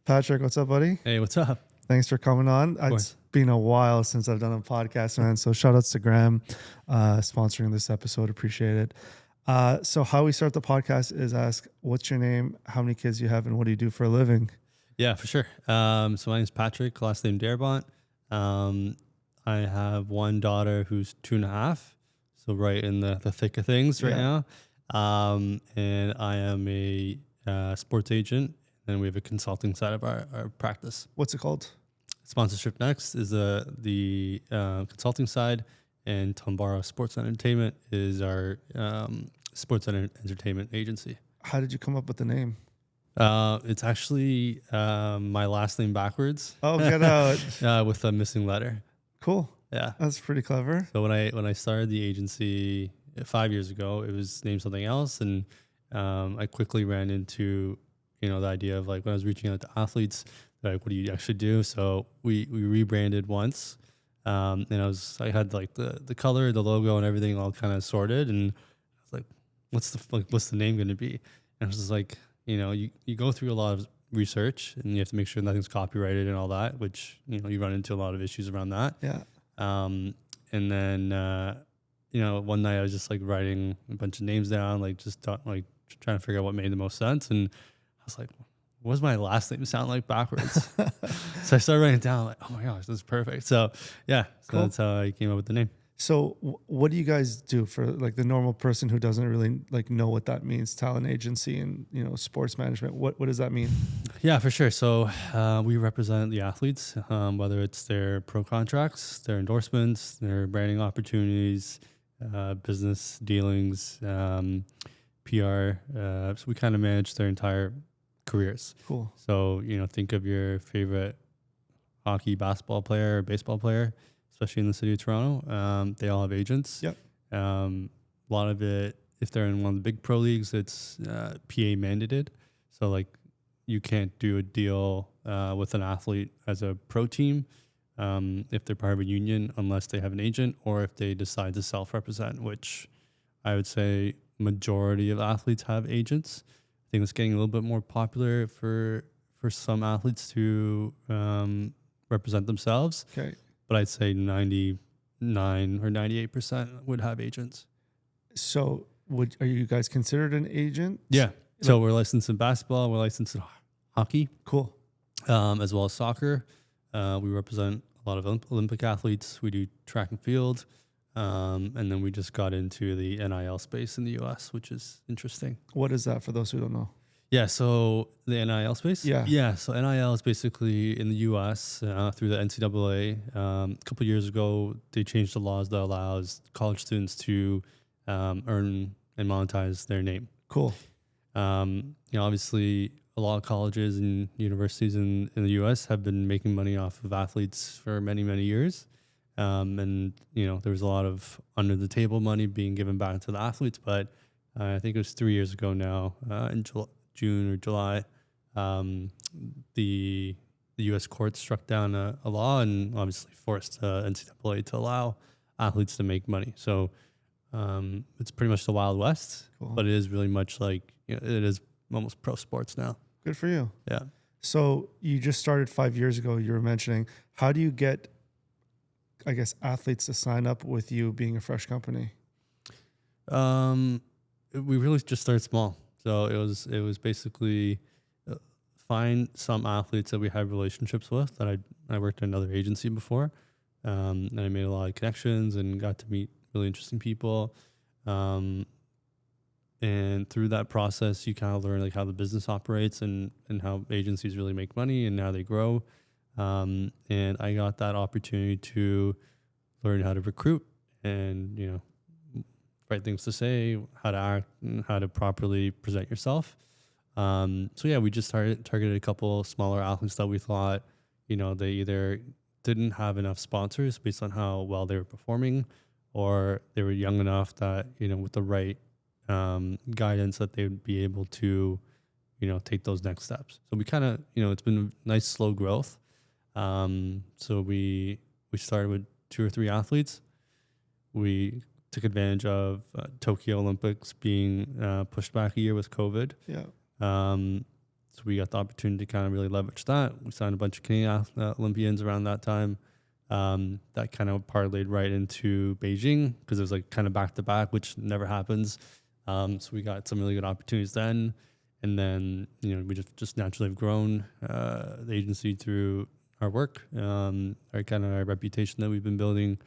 Patrick, what's up, buddy? Hey, what's up? Thanks for coming on. It's been a while since I've done a podcast, man. So shout outs to Graham sponsoring this episode. Appreciate it. So how we start the podcast is ask, what's your name, how many kids you have, and what do you do for a living? Yeah, for sure. So my name is Patrik, last name Darabont. I have one daughter who's 2.5, so right in the thick of things right now. And I am a sports agent, and we have a consulting side of our practice. What's it called? Sponsorship Next is the consulting side, and Tonbara Sports and Entertainment is our sports and entertainment agency. How did you come up with the name? It's actually my last name backwards. Oh, get out. With a missing letter. Cool. Yeah. That's pretty clever. So when I started the agency 5 years ago, it was named something else, and I quickly ran into the idea of, like, when I was reaching out to athletes, like, what do you actually do? So we rebranded once, and I had like the color, the logo, and everything all kind of sorted, and I was like, what's the name going to be? And I was just like, you go through a lot of research, and you have to make sure nothing's copyrighted and all that, which you run into a lot of issues around that. Yeah. And then one night I was just like writing a bunch of names down, like trying to figure out what made the most sense, and I was like, what does my last name sound like backwards? So I started writing it down, like, oh my gosh, this is perfect. So yeah, Cool. That's how I came up with the name. So what do you guys do for, like, the normal person who doesn't really know what that means? Talent agency and sports management. What does that mean? Yeah, for sure. So we represent the athletes, whether it's their pro contracts, their endorsements, their branding opportunities, business dealings, PR. So we kind of manage their entire careers. Cool. So think of your favorite hockey, basketball player, or baseball player, especially in the city of Toronto. They all have agents. Yep. A lot of it, if they're in one of the big pro leagues, it's PA mandated. So, like, you can't do a deal with an athlete as a pro team if they're part of a union unless they have an agent, or if they decide to self-represent, which I would say majority of athletes have agents. I think it's getting a little bit more popular for some athletes to represent themselves. Okay. But I'd say 99 or 98% would have agents. So are you guys considered an agent? Yeah. So we're licensed in basketball. We're licensed in hockey. Cool. As well as soccer. We represent a lot of Olympic athletes. We do track and field. And then we just got into the NIL space in the U.S., which is interesting. What is that for those who don't know? Yeah, so the NIL space? Yeah. So NIL is basically in the U.S. Through the NCAA. A couple of years ago, they changed the laws that allows college students to earn and monetize their name. Cool. Obviously, a lot of colleges and universities in the U.S. have been making money off of athletes for many, many years. And there was a lot of under-the-table money being given back to the athletes, but I think it was 3 years ago now, in June or July, the U.S. court struck down a law and obviously forced NCAA to allow athletes to make money. So it's pretty much the Wild West, Cool. but it is really much like it is almost pro sports now. Good for you. Yeah. So you just started 5 years ago. You were mentioning, how do you get, I guess, athletes to sign up with you being a fresh company? We really just started small. So it was basically find some athletes that we had relationships with that I worked at another agency before, and I made a lot of connections and got to meet really interesting people. And through that process, you kind of learn, like, how the business operates and how agencies really make money and how they grow. And I got that opportunity to learn how to recruit and right things to say, how to act, and how to properly present yourself. So yeah, we just targeted a couple smaller athletes that we thought, they either didn't have enough sponsors based on how well they were performing, or they were young enough that, with the right guidance, that they would be able to, take those next steps. So we kind of, it's been a nice slow growth. So we started with 2 or 3 athletes. We took advantage of Tokyo Olympics being pushed back a year with COVID. Yeah. So we got the opportunity to kind of really leverage that. We signed a bunch of Canadian Olympians around that time. That kind of parlayed right into Beijing because it was like kind of back to back, which never happens. So we got some really good opportunities then. And then, we just naturally have grown the agency through our work, our reputation that we've been building.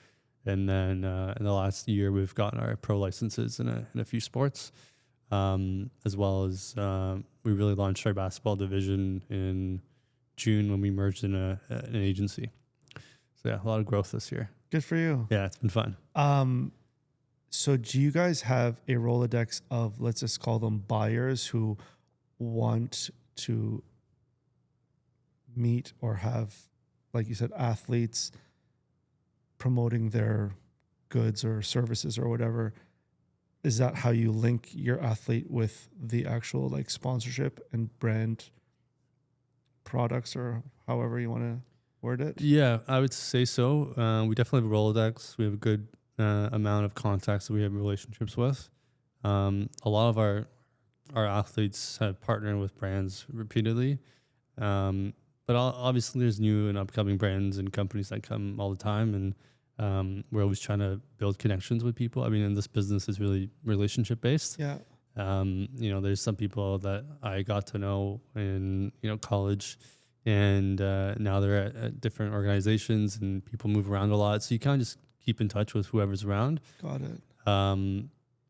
And then in the last year, we've gotten our pro licenses in a few sports, as well as we really launched our basketball division in June when we merged in an agency. So yeah, a lot of growth this year. Good for you. Yeah, it's been fun. So do you guys have a Rolodex of, let's just call them buyers who want to meet or have, like you said, athletes promoting their goods or services or whatever? Is that how you link your athlete with the actual like sponsorship and brand products, or however you want to word it? Yeah, I would say so. We definitely have a Rolodex. We have a good amount of contacts that we have relationships with. A lot of our athletes have partnered with brands repeatedly. But obviously there's new and upcoming brands and companies that come all the time. And we're always trying to build connections with people. I mean, and this business is really relationship based. Yeah. There's some people that I got to know in, college, and now they're at different organizations, and people move around a lot. So you kind of just keep in touch with whoever's around. Got it.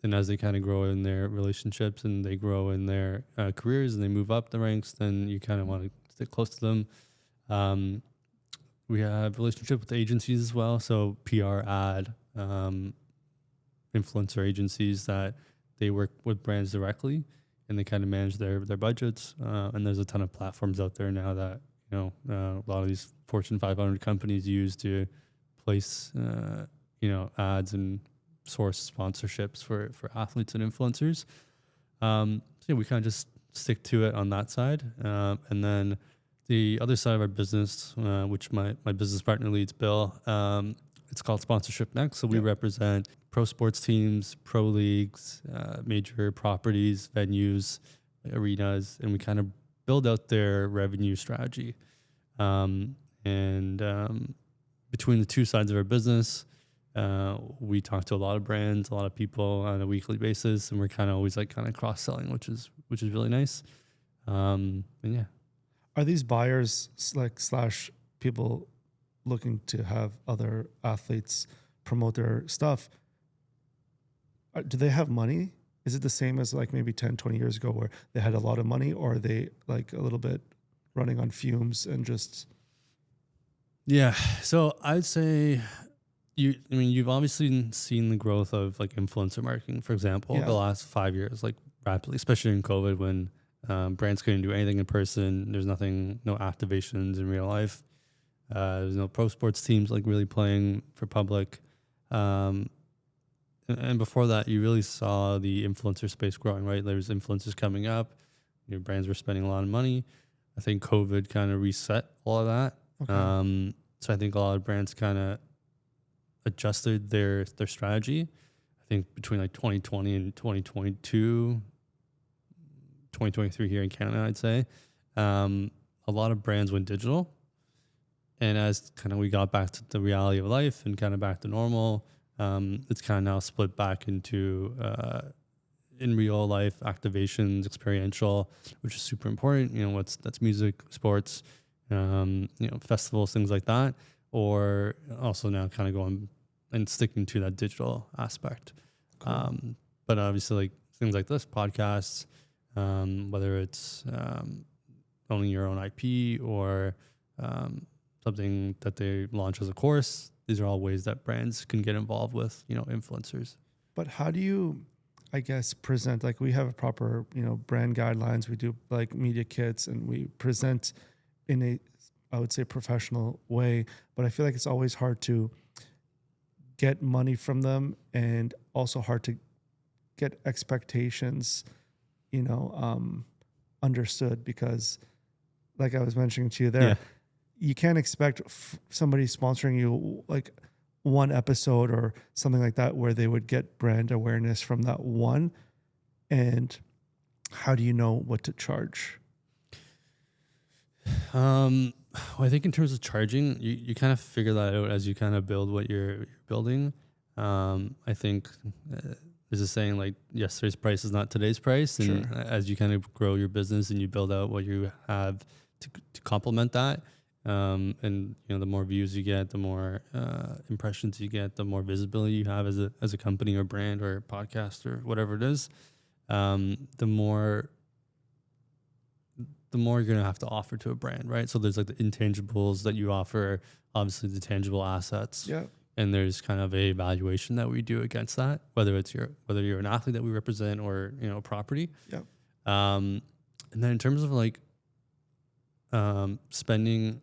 And as they kind of grow in their relationships and they grow in their careers and they move up the ranks, then you kind of want to stick close to them. We have relationship with agencies as well. So PR, ad, influencer agencies that they work with brands directly, and they kind of manage their budgets. And there's a ton of platforms out there now that, a lot of these Fortune 500 companies use to place, ads and source sponsorships for athletes and influencers. So we kind of just stick to it on that side. And then the other side of our business, which my business partner leads, Bill, it's called Sponsorship Next. So we represent pro sports teams, pro leagues, major properties, venues, arenas, and we kind of build out their revenue strategy. Between the two sides of our business, we talk to a lot of brands, a lot of people on a weekly basis, and we're kind of always cross-selling, which is really nice. And yeah. Are these buyers slash people looking to have other athletes promote their stuff? Do they have money? Is it the same as like maybe 10, 20 years ago where they had a lot of money, or are they like a little bit running on fumes and just... Yeah. So I'd say you've obviously seen the growth of like influencer marketing, for example, the last 5 years, like rapidly, especially in COVID when brands couldn't do anything in person. There's no activations in real life. There's no pro sports teams like really playing for public. And before that, you really saw the influencer space growing, right? There's influencers coming up. Brands were spending a lot of money. I think COVID kind of reset all of that. Okay. So I think a lot of brands kind of adjusted their strategy. I think between like 2020 and 2022, 2023 here in Canada, I'd say, a lot of brands went digital. And as kind of we got back to the reality of life and kind of back to normal, it's kind of now split back into in real life activations, experiential, which is super important. That's music, sports, festivals, things like that, or also now kind of going and sticking to that digital aspect. Cool. But obviously like things like this, podcasts, whether it's owning your own IP or something that they launch as a course, these are all ways that brands can get involved with, influencers. But how do you, I guess, present, like we have a proper, brand guidelines, we do like media kits, and we present in a, I would say, professional way, but I feel like it's always hard to get money from them and also hard to get expectations, understood, because like I was mentioning to you there, you can't expect somebody sponsoring you like one episode or something like that where they would get brand awareness from that one. And how do you know what to charge? Well, I think in terms of charging, you kind of figure that out as you kind of build what you're building. I think there's a saying like yesterday's price is not today's price, and as you kind of grow your business and you build out what you have to complement that, and you know, the more views you get, the more impressions you get, the more visibility you have as a company or brand or podcast or whatever it is, the more you're going to have to offer to a brand, right? So there's like the intangibles that you offer, obviously the tangible assets. Yeah. And there's kind of a evaluation that we do against that, whether you're an athlete that we represent or, you know, a property. Yeah. And then in terms of like spending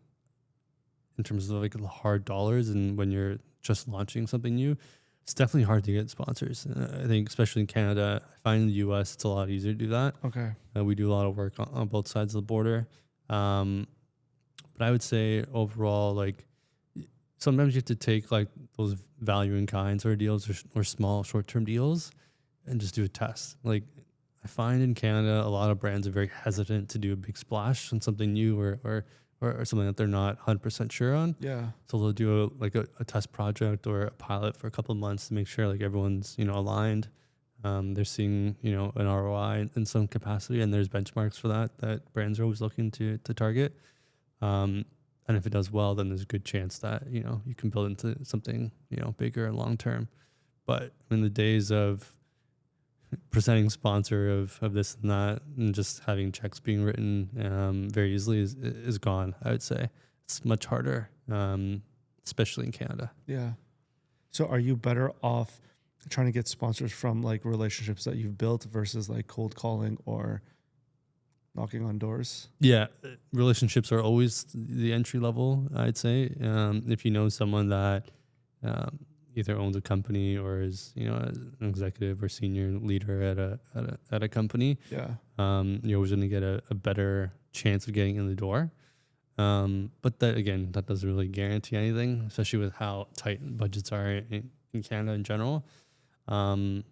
in terms of like the hard dollars, and when you're just launching something new, it's definitely hard to get sponsors. I think especially in Canada, I find in the US, it's a lot easier to do that. Okay. We do a lot of work on both sides of the border. But I would say overall, like sometimes you have to take like those value in kind sort of deals or small short-term deals and just do a test. Like I find in Canada, a lot of brands are very hesitant to do a big splash on something new or something that they're not 100% sure on. Yeah. So they'll do a test project or a pilot for a couple of months to make sure like everyone's, you know, aligned. They're seeing, you know, an ROI in some capacity, and there's benchmarks for that brands are always looking to target. And if it does well, then there's a good chance that, you know, you can build into something, you know, bigger and long term. But in the days of presenting sponsor of this and that, and just having checks being written very easily is gone. I would say it's much harder, especially in Canada. Yeah. So are you better off trying to get sponsors from like relationships that you've built versus like cold calling or knocking on doors? Yeah, relationships are always the entry level, I'd say. If you know someone that either owns a company or is, you know, an executive or senior leader at a company, yeah, you're always going to get a better chance of getting in the door. But that doesn't really guarantee anything, especially with how tight budgets are in Canada in general. And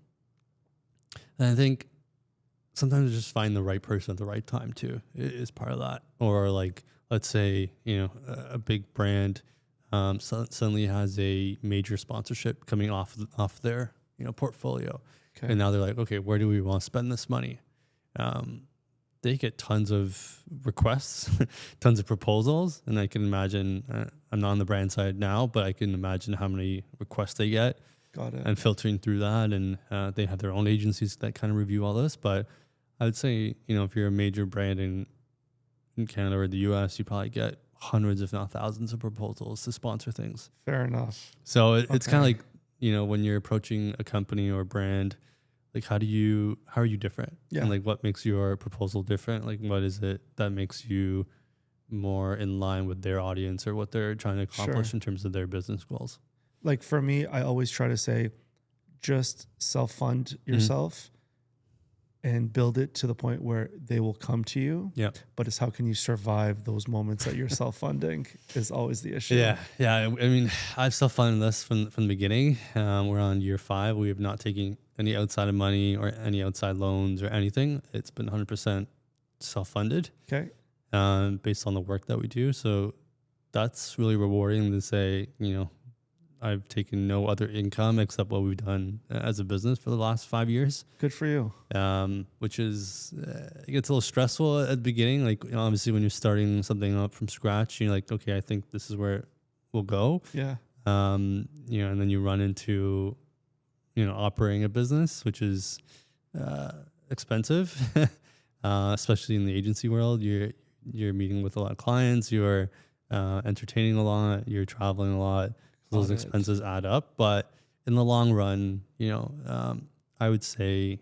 I think sometimes just find the right person at the right time too is part of that. Or like, let's say, you know, a big brand suddenly has a major sponsorship coming off their, you know, portfolio. Okay. And now they're like, okay, where do we want to spend this money? They get tons of requests, tons of proposals. And I can imagine, I'm not on the brand side now, but I can imagine how many requests they get. Got it. And filtering through that. And they have their own agencies that kind of review all this. But I would say, you know, if you're a major brand in Canada or the US, you probably get hundreds, if not thousands, of proposals to sponsor things. Fair enough. So it's kind of like, you know, when you're approaching a company or a brand, like how are you different? Yeah. And like what makes your proposal different? Like what is it that makes you more in line with their audience or what they're trying to accomplish in terms of their business goals? Like for me, I always try to say, just self-fund yourself and build it to the point where they will come to you. Yeah. But it's how can you survive those moments that you're self-funding is always the issue. Yeah. Yeah. I mean, I've self-funded this from the beginning. We're on year 5. We have not taken any outside of money or any outside loans or anything. It's been 100% self-funded. Okay. Based on the work that we do. So that's really rewarding to say, you know, I've taken no other income except what we've done as a business for the last 5 years. Good for you. Which is, it gets a little stressful at the beginning. Like, you know, obviously when you're starting something up from scratch, you're like, okay, I think this is where we'll go. Yeah. You know, and then you run into, you know, operating a business, which is expensive, especially in the agency world. You're meeting with a lot of clients, you're entertaining a lot, you're traveling a lot. Those expenses add up, but in the long run, you know, I would say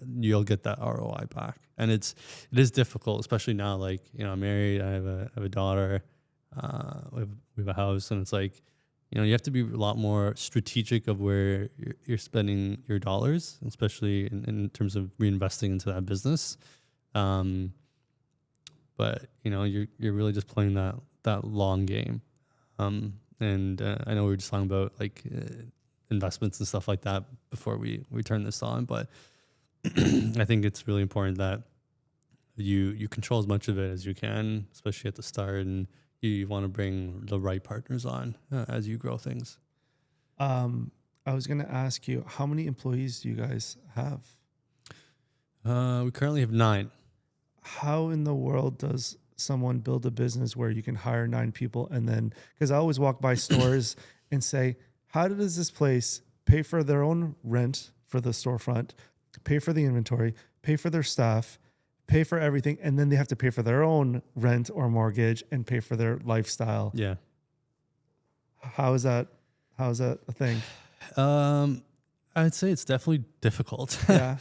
you'll get that ROI back, and it is difficult, especially now. Like, you know, I'm married, I have a daughter, we have a house, and it's like, you know, you have to be a lot more strategic of where you're spending your dollars, especially in terms of reinvesting into that business. But you know, you're really just playing that long game. And I know we were just talking about like investments and stuff like that before we turn this on, but I think it's really important that you control as much of it as you can, especially at the start, and you want to bring the right partners on as you grow things. I was going to ask you, how many employees do you guys have? We currently have 9. How in the world does someone build a business where you can hire 9 people? And then, because I always walk by stores and say, how does this place pay for their own rent for the storefront, pay for the inventory, pay for their staff, pay for everything, and then they have to pay for their own rent or mortgage and pay for their lifestyle? Yeah. How is that a thing? I'd say it's definitely difficult. Yeah.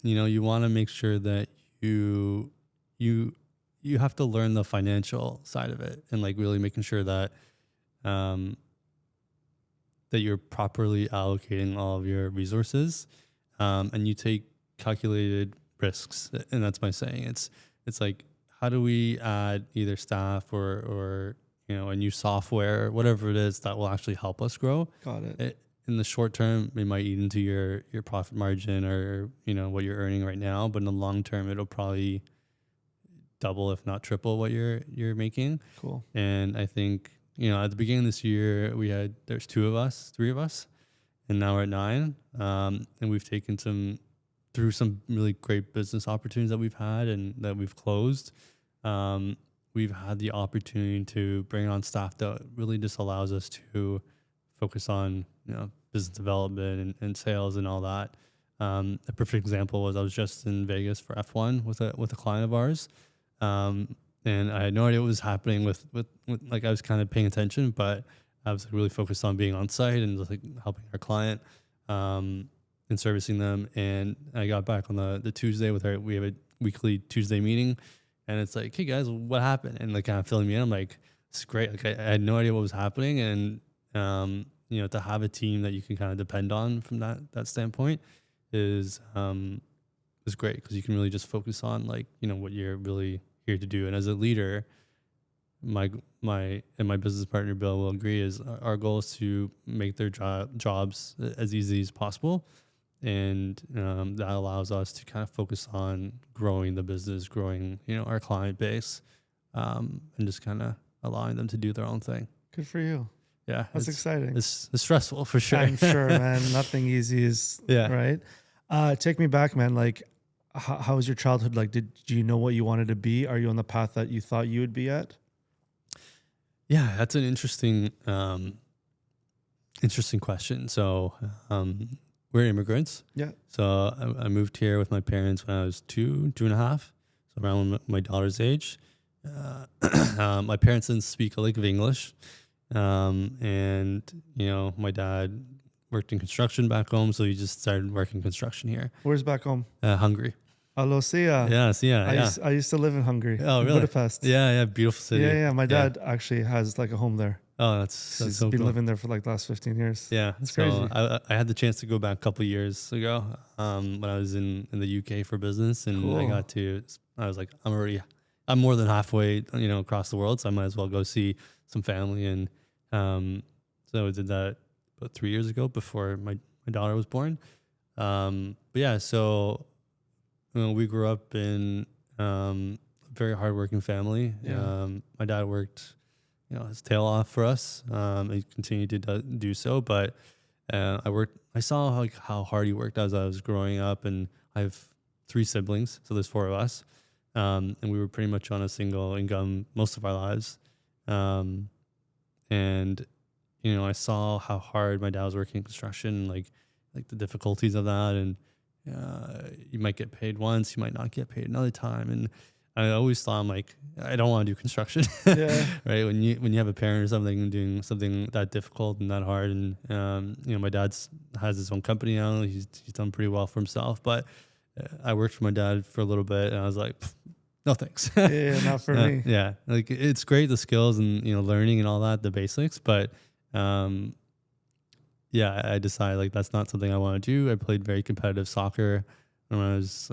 You want to make sure that you have to learn the financial side of it, and like really making sure that that you're properly allocating all of your resources, and you take calculated risks. And that's my saying. It's like, how do we add either staff or a new software, whatever it is that will actually help us grow. Got it. In the short term, it might eat into your profit margin or what you're earning right now, but in the long term, it'll probably double, if not triple, what you're making. Cool. And I think at the beginning of this year, there's 3 of us, and now we're at 9. And we've taken through some really great business opportunities that we've had and that we've closed. We've had the opportunity to bring on staff that really just allows us to focus on business development and sales and all that. A perfect example was I was just in Vegas for F1 with a client of ours, and I had no idea what was happening with like, I was kind of paying attention, but I was really focused on being on site and just like helping our client and servicing them. And I got back on the Tuesday with her. We have a weekly Tuesday meeting. And it's like, hey guys, what happened? And like kind of filling me in. I'm like, it's great. Like I had no idea what was happening. And, to have a team that you can kind of depend on from that standpoint is great, because you can really just focus on like, what you're really here to do. And as a leader, my business partner, Bill, will agree, is our goal is to make their jobs as easy as possible. And that allows us to kind of focus on growing the business, growing, our client base, and just kind of allowing them to do their own thing. Good for you. Yeah. That's exciting. It's stressful for sure. I'm sure, man. Nothing easy is, right? Take me back, man. Like, how was your childhood? Like, do you know what you wanted to be? Are you on the path that you thought you would be at? Yeah, that's an interesting question. So, we're immigrants. Yeah. So I moved here with my parents when I was 2.5, so around my daughter's age. My parents didn't speak a lick of English. And, my dad worked in construction back home, so he just started working construction here. Where's back home? Hungary. Lucia. Yes, yeah. I used to live in Hungary. Oh, really? Budapest. Yeah, beautiful city. Yeah. My dad actually has like a home there. Oh, that's He's so been cool. living there for like the last 15 years. Yeah, it's crazy. I had the chance to go back a couple of years ago when I was in the UK for business, and cool. I was like, I'm more than halfway, across the world, so I might as well go see some family. And so I did that about 3 years ago before my daughter was born. But yeah, so we grew up in a very hardworking family. Yeah. My dad worked his tail off for us. He continued to do so, but I saw how hard he worked as I was growing up, and I have 3 siblings, so there's 4 of us, and we were pretty much on a single income most of our lives. And I saw how hard my dad was working in construction, like the difficulties of that, and you might get paid once, you might not get paid another time, and I always thought, I'm like, I don't want to do construction. Yeah. Right. When you have a parent or something doing something that difficult and that hard, and my dad has his own company now. He's done pretty well for himself. But I worked for my dad for a little bit, and I was like, no thanks. Yeah, not for me. Yeah, like it's great, the skills and learning and all that, the basics, but I decided like that's not something I want to do. I played very competitive soccer when I was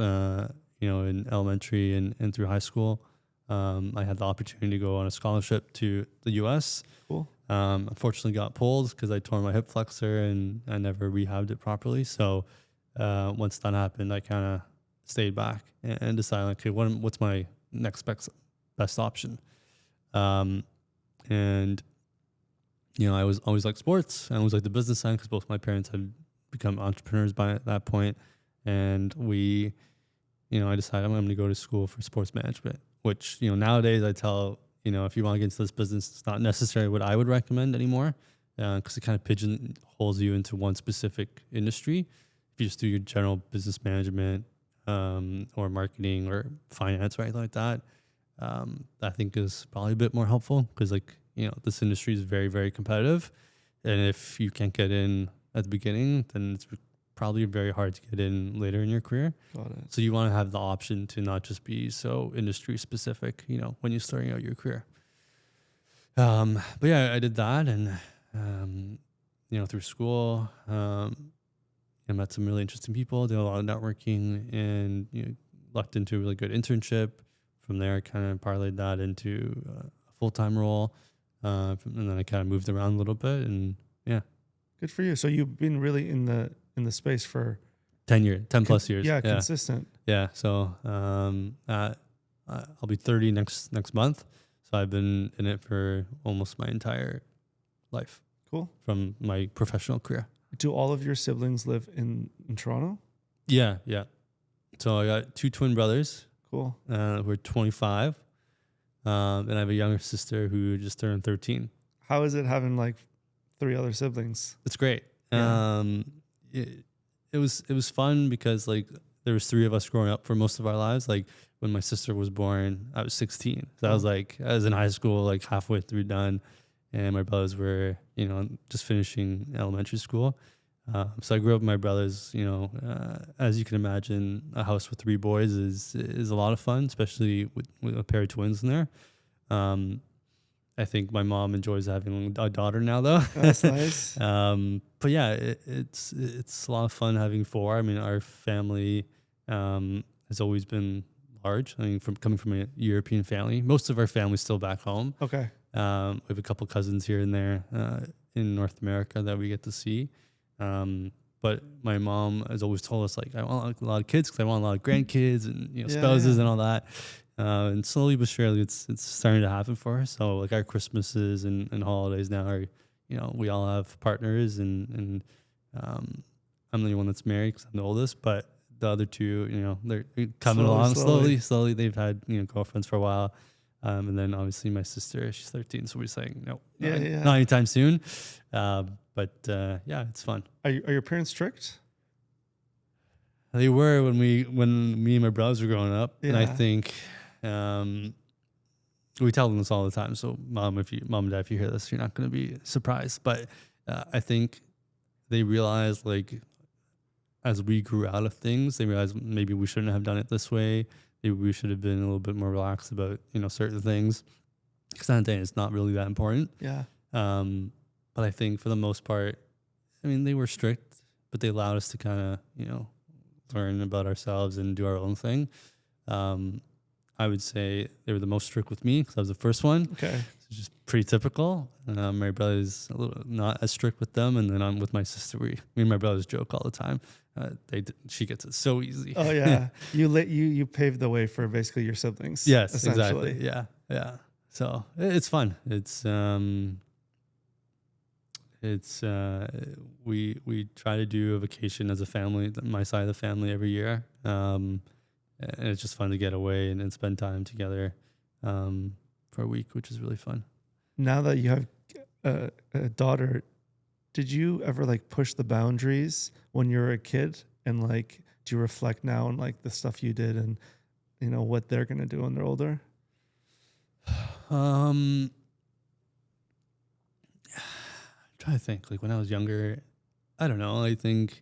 in elementary and through high school. I had the opportunity to go on a scholarship to the U.S. Cool. Unfortunately got pulled because I tore my hip flexor and I never rehabbed it properly. So once that happened, I kind of stayed back and decided, okay, what's my next best option? And I was always like sports, and I was like the business side because both my parents had become entrepreneurs by that point. And I decided I'm going to go to school for sports management, which, nowadays I tell, if you want to get into this business, it's not necessarily what I would recommend anymore, because it kind of pigeonholes you into one specific industry. If you just do your general business management or marketing or finance or anything like that, I think is probably a bit more helpful because, this industry is very, very competitive. And if you can't get in at the beginning, then it's probably very hard to get in later in your career. Got it. So you want to have the option to not just be so industry specific, when you're starting out your career. But yeah, I did that, and through school, I met some really interesting people, did a lot of networking, and lucked into a really good internship. From there, kind of parlayed that into a full-time role, and then I kind of moved around a little bit, and yeah. Good for you. So you've been really in the space for 10 plus years. Yeah, consistent. Yeah. So I'll be 30 next month. So I've been in it for almost my entire life. Cool. From my professional career. Do all of your siblings live in Toronto? Yeah. So I got 2 twin brothers. Cool. Who are 25. And I have a younger sister who just turned 13. How is it having 3 other siblings? It's great. Yeah. It was fun because there was 3 of us growing up for most of our lives. When my sister was born, I was 16. So I was in high school, halfway through done, and my brothers were, just finishing elementary school. So I grew up with my brothers. As you can imagine, a house with 3 boys is a lot of fun, especially with a pair of twins in there. I think my mom enjoys having a daughter now, though. That's nice. But yeah, it's a lot of fun having 4. I mean, our family has always been large. I mean, coming from a European family, most of our family's still back home. Okay. We have a couple cousins here and there in North America that we get to see. But my mom has always told us I want a lot of kids because I want a lot of grandkids and spouses and all that. And slowly but surely, it's starting to happen for us. So our Christmases and holidays now are, we all have partners, and I'm the only one that's married because I'm the oldest. But the other 2, they're coming along slowly. They've had girlfriends for a while, and then obviously my sister, she's 13, so we're saying no, not anytime soon. But yeah, it's fun. Are your parents strict? They were when me and my brothers were growing up, and I think. We tell them this all the time. So mom and dad, if you hear this, you're not going to be surprised. But I think they realized as we grew out of things, they realized maybe we shouldn't have done it this way. Maybe we should have been a little bit more relaxed about, certain things. Because at the end, it's not really that important. Yeah. But I think for the most part, I mean, they were strict, but they allowed us to kind of, learn about ourselves and do our own thing. I would say they were the most strict with me because I was the first one. Okay. It's just pretty typical. My brother's a little not as strict with them. And then I'm with my sister. Me and my brothers joke all the time. She gets it so easy. Oh yeah. You paved the way for basically your siblings. Yes, exactly. Yeah. So it's fun. We try to do a vacation as a family, my side of the family, every year. And it's just fun to get away and spend time together for a week, which is really fun. Now that you have a daughter, did you ever push the boundaries when you were a kid? And do you reflect now on the stuff you did and what they're gonna do when they're older? I'm trying to think. When I was younger, I don't know. I think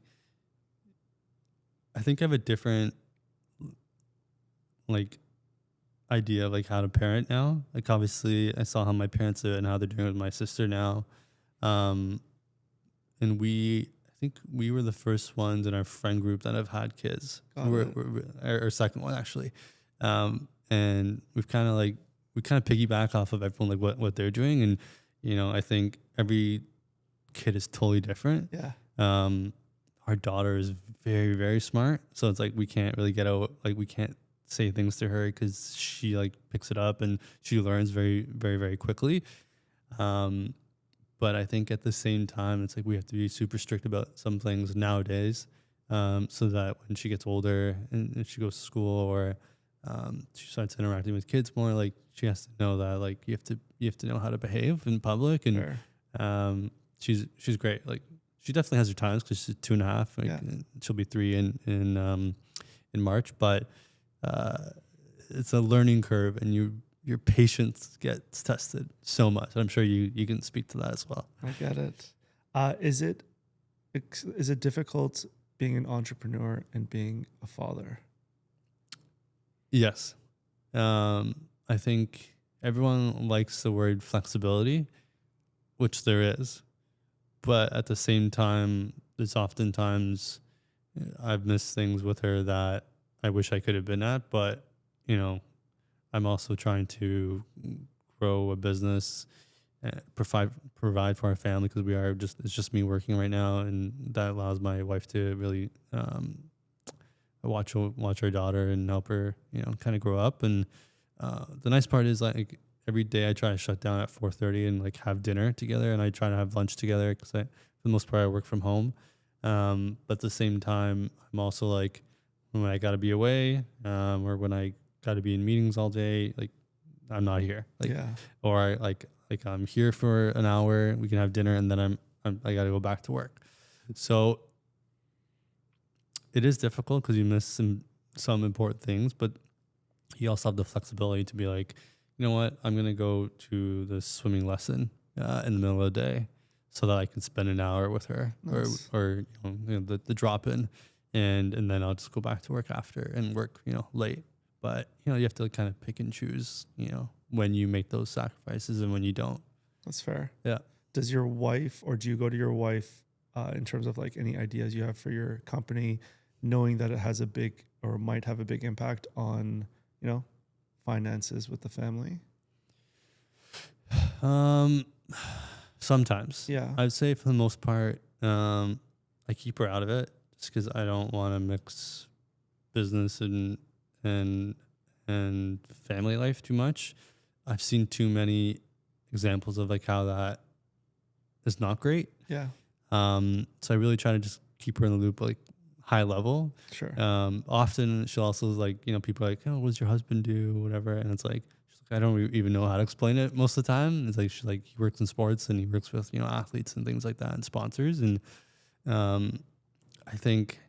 I have a different idea of how to parent now. Obviously I saw how my parents do it and how they're doing it with my sister now. And I think we were the first ones in our friend group that have had kids. We're our second one actually. And we've kind of piggyback off of everyone, what they're doing. And, I think every kid is totally different. Yeah. our daughter is very, very smart. So it's like we can't really get out, like we can't say things to her because she like picks it up and she learns very, very, very quickly. But I think at the same time, it's like we have to be super strict about some things nowadays, so that when she gets older and she goes to school or she starts interacting with kids more, like she has to know that like you have to know how to behave in public. And she's great. Like she definitely has her times because she's 2.5. Like, she'll be 3 in March, but it's a learning curve, and your patience gets tested so much. I'm sure you can speak to that as well. I get it. Is it difficult being an entrepreneur and being a father? Yes. I think everyone likes the word flexibility, which there is. But at the same time, there's oftentimes I've missed things with her that I wish I could have been at. But, I'm also trying to grow a business, provide for our family, because it's just me working right now, and that allows my wife to really watch our daughter and help her, kind of grow up. And the nice part is like every day I try to shut down at 4:30 and like have dinner together, and I try to have lunch together because for the most part I work from home. But at the same time, I'm also like when I got to be away, or when I got to be in meetings all day, like I'm not here, or like I'm here for an hour, we can have dinner, and then I got to go back to work. So it is difficult because you miss some important things, but you also have the flexibility to be like, you know what, I'm going to go to the swimming lesson in the middle of the day so that I can spend an hour with her. Nice. or the drop in, and then I'll just go back to work after and work, late. But, you have to kind of pick and choose, when you make those sacrifices and when you don't. That's fair. Yeah. Does your wife, or do you go to your wife in terms of like any ideas you have for your company, knowing that it has a big or might have a big impact on, finances with the family? Sometimes. Yeah. I'd say for the most part, I keep her out of it just because I don't want to mix business and family life too much. I've seen too many examples of like how that is not great. Yeah. So I really try to just keep her in the loop, like high level. Sure. Often she'll also like, people are like, oh, what does your husband do? Whatever. And it's like, I don't even know how to explain it most of the time. It's like, he works in sports and he works with, athletes and things like that and sponsors. And I think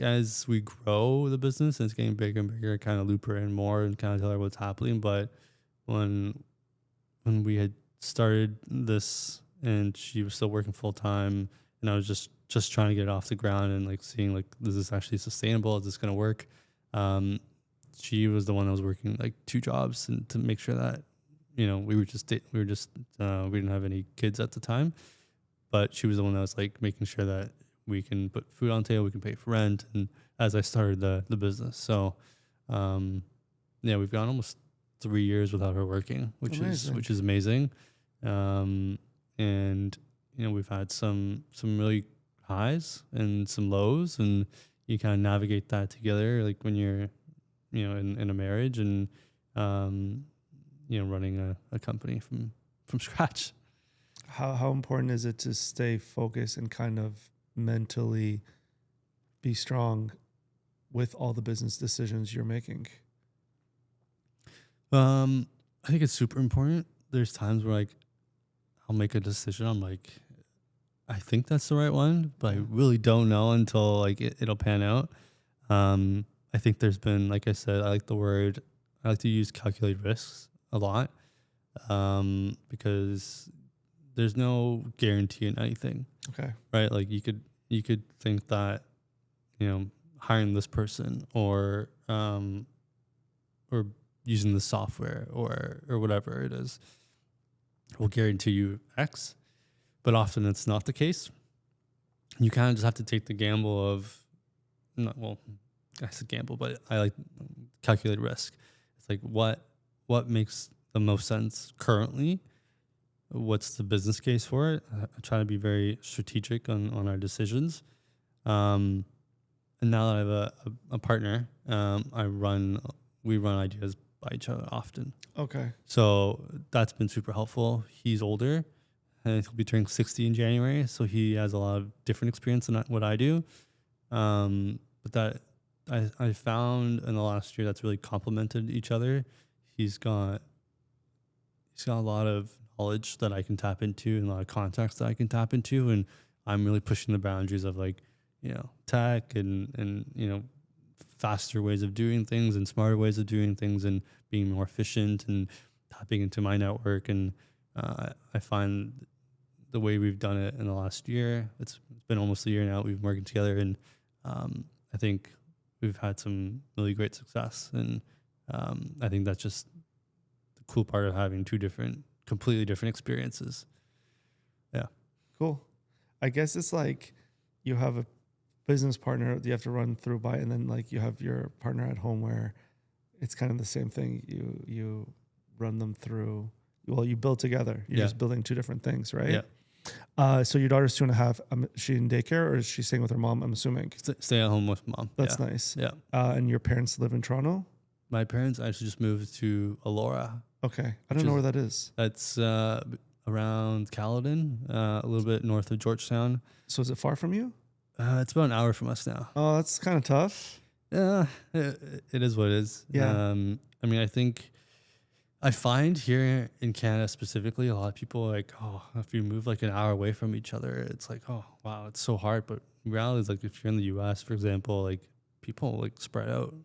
as we grow the business and it's getting bigger and bigger, kind of loop her in more and kind of tell her what's happening. But when we had started this and she was still working full time, and I was just trying to get it off the ground and like seeing like, is this actually sustainable? Is this going to work? She was the one that was working like 2 jobs and to make sure that, we didn't have any kids at the time, but she was the one that was like making sure that we can put food on the table, we can pay for rent. And as I started the business, so, we've gone almost 3 years without her working, which is amazing. And, we've had some really highs and some lows, and you kind of navigate that together. Like when you're, in a marriage and, running a company from scratch. How important is it to stay focused and kind of mentally be strong with all the business decisions you're making? I think it's super important. There's times where like I'll make a decision, I'm like, I think that's the right one, but I really don't know until like it'll pan out. I think there's been, like I said, I like to use calculated risks a lot, because there's no guarantee in anything. Okay. Right? Like you could think that, hiring this person or using the software or whatever it is will guarantee you X, but often it's not the case. You kind of just have to take the gamble of, I said gamble, but I like calculated risk. It's like what makes the most sense currently, what's the business case for it. I try to be very strategic on our decisions. And now that I have a partner, we run ideas by each other often. Okay. So that's been super helpful. He's older, and he'll be turning 60 in January, so he has a lot of different experience than what I do. But that I found in the last year that's really complemented each other. He's got a lot of knowledge that I can tap into and a lot of contacts that I can tap into, and I'm really pushing the boundaries of like, tech and faster ways of doing things and smarter ways of doing things and being more efficient and tapping into my network. And I find the way we've done it in the last year, it's been almost a year now we've been working together, and I think we've had some really great success. And I think that's just the cool part of having two completely different experiences. Yeah. Cool. I guess it's like you have a business partner that you have to run through by, and then like you have your partner at home where it's kind of the same thing. You run them through. Well, you build together. You're just building two different things, right? Yeah. So your daughter's 2.5. Is she in daycare or is she staying with her mom? I'm assuming. Stay at home with mom. That's nice. Yeah. And your parents live in Toronto? My parents actually just moved to Elora. Okay. I don't know where that is. That's around Caledon, a little bit north of Georgetown. So is it far from you? It's about an hour from us now. Oh, that's kind of tough. Yeah, it is what it is. Yeah. I mean, I find here in Canada specifically, a lot of people are like, oh, if you move like an hour away from each other, it's like, oh, wow, it's so hard. But in reality is like if you're in the US, for example, like people like spread out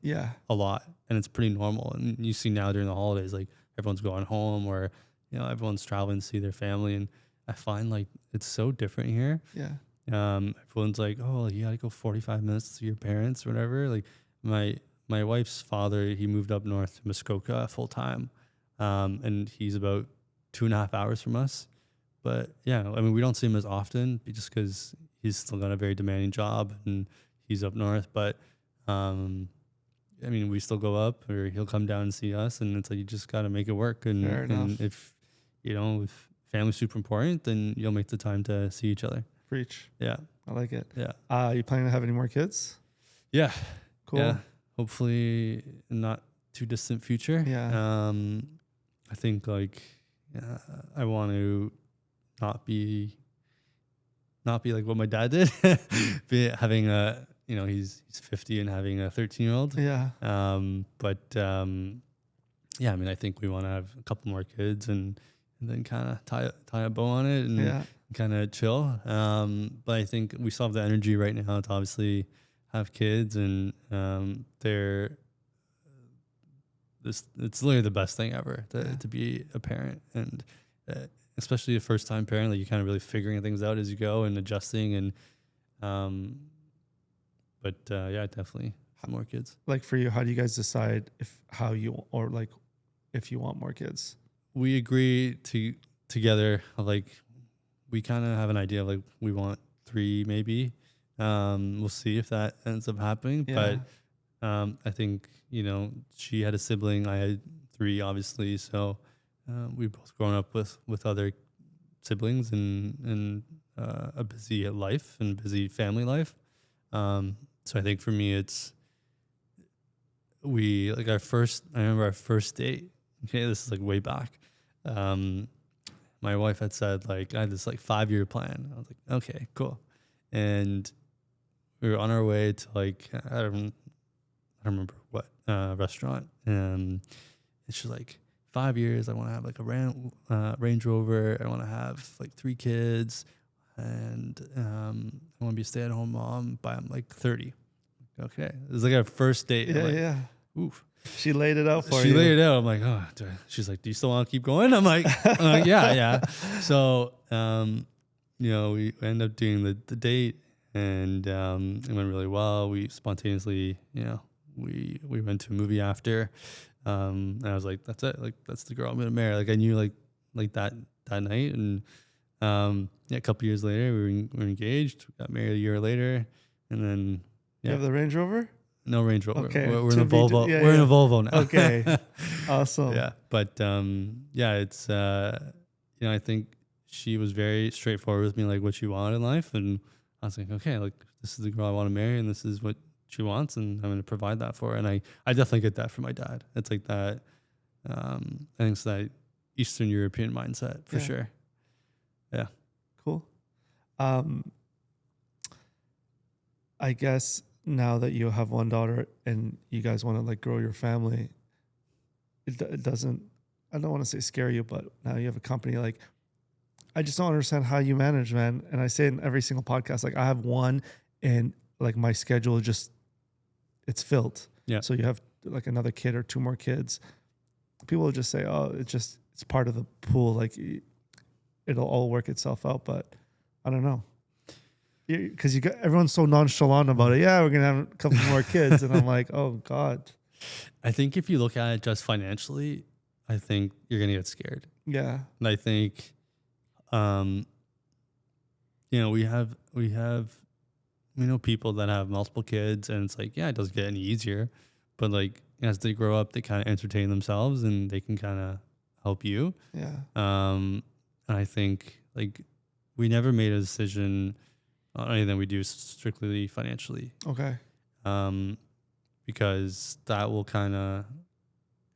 a lot, and it's pretty normal. And you see now during the holidays, like everyone's going home or, everyone's traveling to see their family. And I find like it's so different here. Yeah. Everyone's like, oh, you gotta go 45 minutes to your parents or whatever. Like my wife's father, he moved up north to Muskoka full time. And he's about 2.5 hours from us. But yeah, I mean, we don't see him as often just because he's still got a very demanding job and he's up north. But, I mean, we still go up or he'll come down and see us, and it's like, you just got to make it work. And if family's super important, then you'll make the time to see each other. Preach. Yeah. I like it. Yeah. You planning to have any more kids? Yeah. Cool. Yeah. Hopefully not too distant future. Yeah. I think like I want to not be like what my dad did, having he's 50 and having a 13-year-old. Yeah. Yeah, I mean, I think we want to have a couple more kids and then kind of tie a bow on it and kind of chill. But I think we still have the energy right now to obviously have kids, and it's literally the best thing ever to be a parent, and especially a first time parent. Like, you're kind of really figuring things out as you go and adjusting, and definitely have more kids. Like for you, how do you guys decide if you want more kids? We agree together. Like, we kind of have an idea of like we want 3 maybe. We'll see if that ends up happening, but I think, she had a sibling, I had 3, obviously. So we've both grown up with other siblings and a busy life and busy family life. So I think for me, I remember our first date. Okay, this is like way back. My wife had said like, I had this like 5-year plan. I was like, okay, cool. And we were on our way to like, I don't remember what restaurant. And she's like, 5 years, I want to have like a Range Rover. I want to have like 3 kids, and I want to be a stay-at-home mom by I'm like 30. Okay, it was like our first date. Yeah, Oof. She laid it out for you. She laid it out. I'm like, oh. She's like, do you still want to keep going? I'm like, yeah. So, we end up doing the date, and it went really well. We spontaneously, we went to a movie after, and I was like, that's it. Like, that's the girl I'm gonna marry. Like, I knew like that night, and a couple years later, we were engaged. We got married a year later, and then you have the Range Rover. No Range Rover. Okay. We're in a Volvo. We're in a Volvo now. Okay. Awesome. Yeah. But it's I think she was very straightforward with me, like what she wanted in life. And I was like, okay, like this is the girl I want to marry and this is what she wants. And I'm going to provide that for her. And I definitely get that from my dad. It's like that. I think it's that Eastern European mindset for sure. Yeah. Cool. I guess now that you have one daughter and you guys want to like grow your family, it doesn't, I don't want to say scare you, but now you have a company. Like, I just don't understand how you manage, man. And I say it in every single podcast, like I have one and like my schedule just, it's filled. Yeah. So you have like another kid or two more kids. People will just say, oh, it's part of the pool. Like it'll all work itself out. But I don't know. Because everyone's so nonchalant about it. Yeah, we're gonna have a couple more kids, and I'm like, oh God. I think if you look at it just financially, I think you're gonna get scared. Yeah, and I think, we know people that have multiple kids, and it's like, yeah, it doesn't get any easier, but like as they grow up, they kind of entertain themselves, and they can kind of help you. Yeah. And I think like we never made a decision on anything we do strictly financially. Okay. Because that will kind of,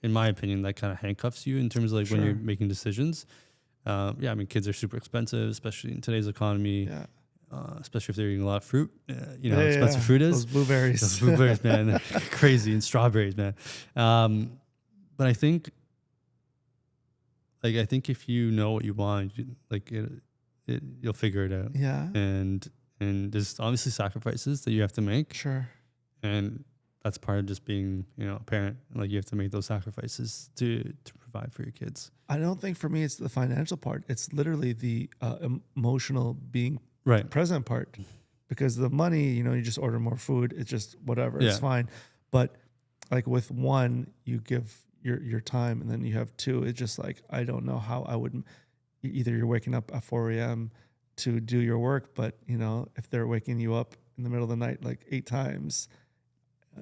in my opinion, that kind of handcuffs you in terms of like when you're making decisions. I mean, kids are super expensive, especially in today's economy. Yeah. Especially if they're eating a lot of fruit. You know how expensive fruit is. Those blueberries, man, they're crazy, and strawberries, man. But I think if you know what you want, you'll figure it out. Yeah. And there's obviously sacrifices that you have to make. Sure. And that's part of just being, a parent. Like you have to make those sacrifices to provide for your kids. I don't think for me it's the financial part. It's literally the emotional being present part. Because the money, you just order more food. It's just whatever. It's fine. But like with one, you give your time, and then you have two. It's just like, I don't know how I would. Either you're waking up at 4 a.m. to do your work, but if they're waking you up in the middle of the night like 8 times,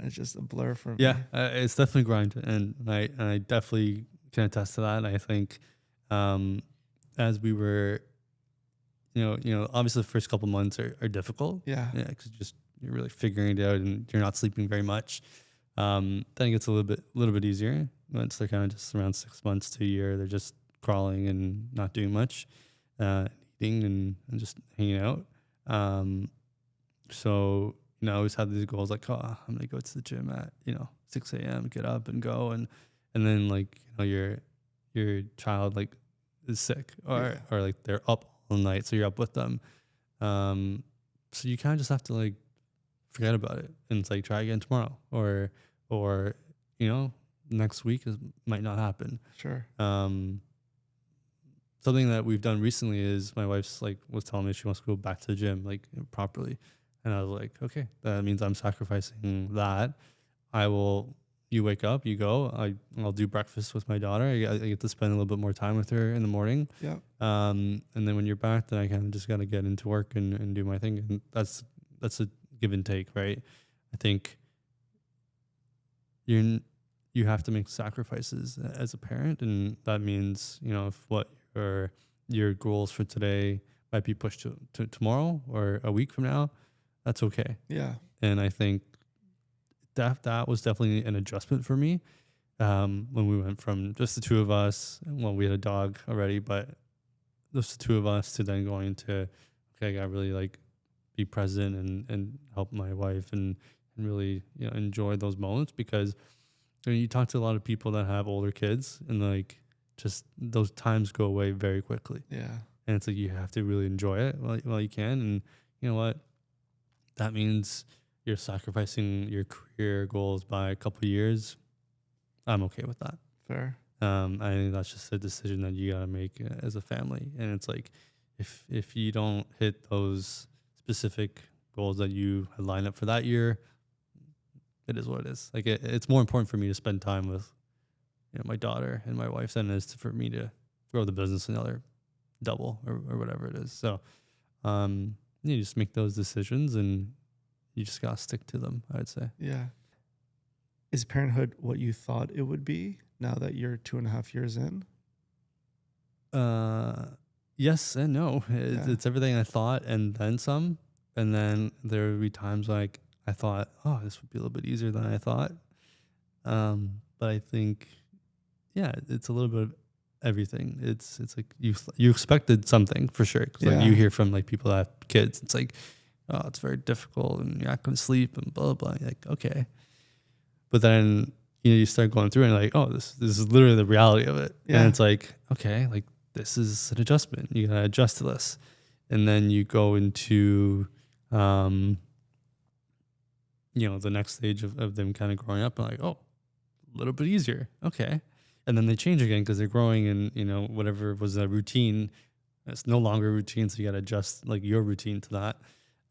it's just a blur for me. Yeah, it's definitely grind, and I definitely can attest to that. And I think as we were, obviously the first couple months are difficult. Yeah, because you're really figuring it out, and you're not sleeping very much. Then it gets a little bit easier. Once they're kind of just around 6 months to a year, they're just crawling and not doing much, eating and just hanging out. So I always had these goals like, I'm gonna go to the gym at 6 a.m. get up and go, and then like your child like is sick or like they're up all night, so you're up with them. So you kind of just have to like forget about it, and it's like try again tomorrow, or next week might not happen. Sure. Something that we've done recently is my wife's like was telling me she wants to go back to the gym like properly. And I was like, okay, that means I'm sacrificing that. You wake up, you go, I'll do breakfast with my daughter. I get to spend a little bit more time with her in the morning. Yeah. And then when you're back, then I kind of just got to get into work and do my thing. And that's a give and take, right? I think you have to make sacrifices as a parent. And that means, if what your goals for today might be pushed to tomorrow or a week from now, that's okay. Yeah. And I think that was definitely an adjustment for me when we went from just the two of us. Well, we had a dog already, but just the two of us to then going to, okay, I got to really like be present and help my wife and really enjoy those moments, because you talk to a lot of people that have older kids and like just those times go away very quickly. Yeah. And it's like you have to really enjoy it while you can. And you know what? That means you're sacrificing your career goals by a couple of years. I'm okay with that. Fair. I think that's just a decision that you gotta make as a family. And it's like, if you don't hit those specific goals that you had lined up for that year, it is what it is. Like it's more important for me to spend time with my daughter and my wife than it is for me to grow the business another double or whatever it is. So you just make those decisions and you just gotta stick to them, I'd say. Yeah. Is parenthood what you thought it would be now that you're 2.5 years in? yes and no. It's everything I thought and then some. And then there would be times like I thought, oh, this would be a little bit easier than I thought. But I think, yeah, it's a little bit of everything. It's like you expected something for sure. Cause like you hear from like people that have kids, it's like, oh, it's very difficult and you're not going to sleep and blah, blah, blah. You're like, okay. But then, you start going through and like, oh, this is literally the reality of it. Yeah. And it's like, okay, like this is an adjustment. You got to adjust to this. And then you go into, the next stage of them kind of growing up and like, oh, a little bit easier. Okay. And then they change again because they're growing and, whatever was a routine, it's no longer a routine. So you got to adjust like your routine to that.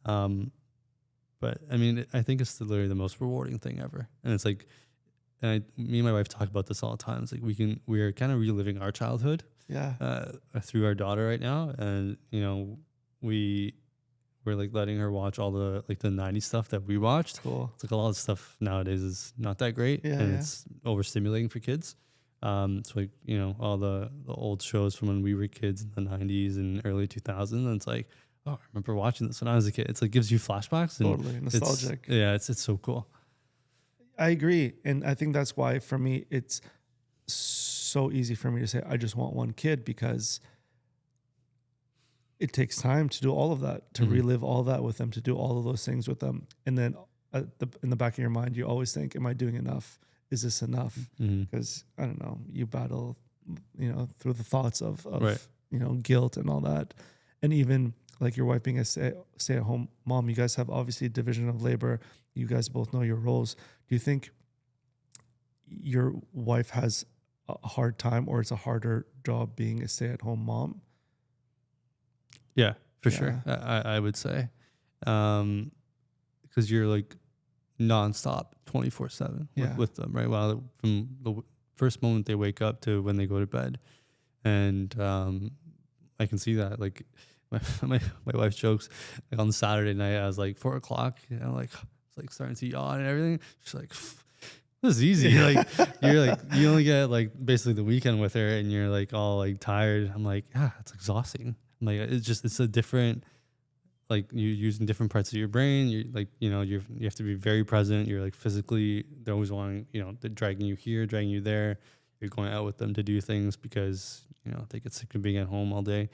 But I mean, I think it's literally the most rewarding thing ever. And it's like, me and my wife talk about this all the time. It's like we're kind of reliving our childhood through our daughter right now. And, we're like letting her watch all the like the 90s stuff that we watched. Cool. It's like a lot of stuff nowadays is not that great and it's overstimulating for kids. So like, all the old shows from when we were kids in the 90s and early 2000s. And it's like, oh, I remember watching this when I was a kid. It's like gives you flashbacks. And totally nostalgic. It's so cool. I agree. And I think that's why for me, it's so easy for me to say, I just want one kid because it takes time to do all of that, to relive all that with them, to do all of those things with them. And then in the back of your mind, you always think, am I doing enough? Is this enough? Because I don't know, you battle, through the thoughts of guilt and all that. And even like your wife being a stay-at-home mom, you guys have obviously division of labor. You guys both know your roles. Do you think your wife has a hard time or it's a harder job being a stay-at-home mom? Yeah, for sure. I would say, because you're like nonstop 24/7 with them, right? Well, from the first moment they wake up to when they go to bed. And, I can see that like my wife jokes like on Saturday night, I was like 4:00, like it's like starting to yawn and everything. She's like, this is easy. Like you're like, you only get like basically the weekend with her and you're like all like tired. I'm like, it's exhausting. I'm like, it's a different, like you're using different parts of your brain. You're like, you have to be very present. You're like physically, they're always wanting, they're dragging you here, dragging you there. You're going out with them to do things because, they get sick of being at home all day.